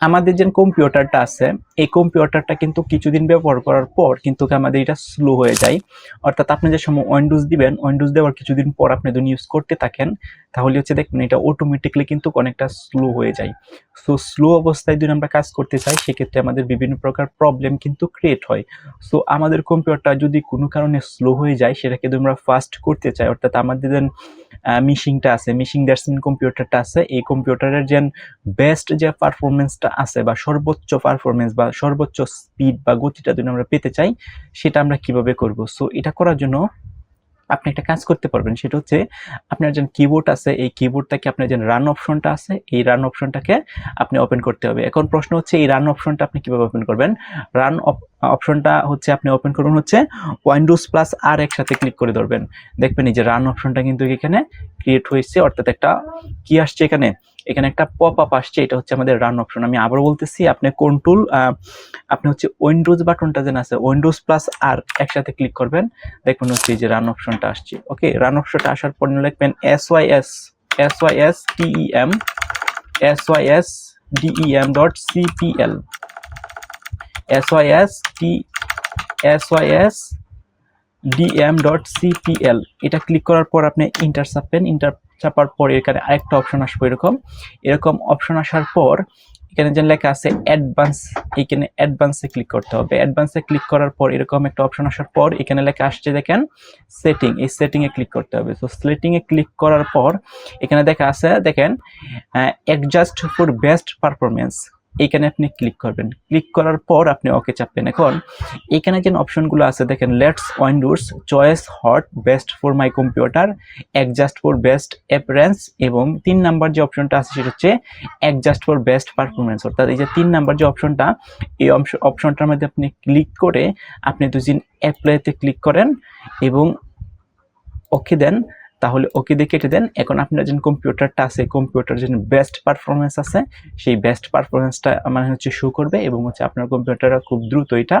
আমাদের যে কম্পিউটারটা আছে এই কম্পিউটারটা কিন্তু কিছুদিন ব্যবহার করার পর কিন্তু আমাদের এটা স্লো হয়ে যায়। অর্থাৎ আপনি যে সময় উইন্ডোজ দিবেন, উইন্ডোজ দেওয়ার কিছুদিন পর আপনি যদি ইউজ করতে থাকেন তাহলে হচ্ছে দেখবেন এটা অটোমেটিকলি কিন্তু অনেকটা স্লো হয়ে যায়। সো স্লো অবস্থায় যদি আমরা কাজ করতে চাই সেক্ষেত্রে আমাদের বিভিন্ন প্রকার প্রবলেম কিন্তু ক্রিয়েট হয়। সো আমাদের কম্পিউটার যদি কোনো কারণে স্লো হয়ে যায় সেটাকে যদি আমরা ফাস্ট করতে চাই, অর্থাৎ আমাদের যে মিশিংটা আছে, মিশিং দ্যাটস মিন কম্পিউটারটা আছে, এই কম্পিউটারের যে বেস্ট যে পারফরমেন্সটা আছে বা সর্বোচ্চ পারফরমেন্স বা সর্বোচ্চ স্পিড বা গতিটা যদি আমরা পেতে চাই সেটা আমরা কিভাবে করব। সো এটা করার জন্য আপনি একটা কাজ করতে পারবেন, সেটা হচ্ছে আপনার যে কিবোর্ড আছে এই কিবোর্ডটাকে আপনার যে রান অপশনটা আছে এই রান অপশনটাকে আপনি ওপেন করতে হবে। এখন প্রশ্ন হচ্ছে এই রান অপশনটা আপনি কিভাবে ওপেন করবেন। রান অপশনটা হচ্ছে আপনি ওপেন করুন হচ্ছে উইন্ডোজ প্লাস আর একসাথে ক্লিক করে ধরবেন, দেখবেন এই যে রান অপশনটা কিন্তু এখানে ক্রিয়েট হয়েছে, অর্থাৎ একটা কি আসছে এখানে, এখানে একটা পপ আপ আসছে, এটা হচ্ছে আমাদের রান অপশন। আমি আবার বলতেছি, আপনি কন্ট্রোল আপনি হচ্ছে উইন্ডোজ বাটনটা যেন আছে উইন্ডোজ প্লাস আর একসাথে ক্লিক করবেন, দেখবেন হচ্ছে এই যে রান অপশনটা আসছে। ওকে, রান অপশনটা আসার পর লিখবেন SYS SYSTEM SYSDEM.CPL SYSDEM.CPL এটা ক্লিক করার পর আপনি ইন্টার চাপবেন, ইন্টার চাপার পর এখানে আরেকটা অপশন আসবে, এরকম অপশন আসার পর এখানে যে লেখা আছে অ্যাডভান্স, এখানে অ্যাডভান্সে ক্লিক করতে হবে। অ্যাডভান্সে ক্লিক করার পর এরকম একটা অপশন আসার পর এখানে লেখা আসছে দেখেন সেটিং, এই সেটিং এ ক্লিক করতে হবে। তো সেটিং এ ক্লিক করার পর এখানে দেখা আছে দেখেন অ্যাডজাস্ট ফর বেস্ট পারফরমেন্স, এখানে আপনি ক্লিক করবেন। ক্লিক করার পর আপনি ওকে চাপবেন। এখন এখানে যে অপশনগুলো আছে দেখেন let's Windows choice hot best for my computer, adjust for best appearance এবং 3 নাম্বার যে অপশনটা আছে সেটা হচ্ছে অ্যাডজাস্ট ফর বেস্ট পারফরমেন্স। অর্থাৎ এই যে 3 নাম্বার যে অপশনটা এই অপশনটার মধ্যে আপনি ক্লিক করে আপনি দুদিন অ্যাপ্লাইতে ক্লিক করেন এবং ওকে দেন, তাহলে ওকে দিয়ে কেটে দেন। এখন আপনার যে কম্পিউটারটা আছে কম্পিউটার যে বেস্ট পারফরমেন্স আছে সেই বেস্ট পারফরমেন্সটা মানে হচ্ছে শো করবে এবং হচ্ছে আপনার কম্পিউটারটা খুব দ্রুত এটা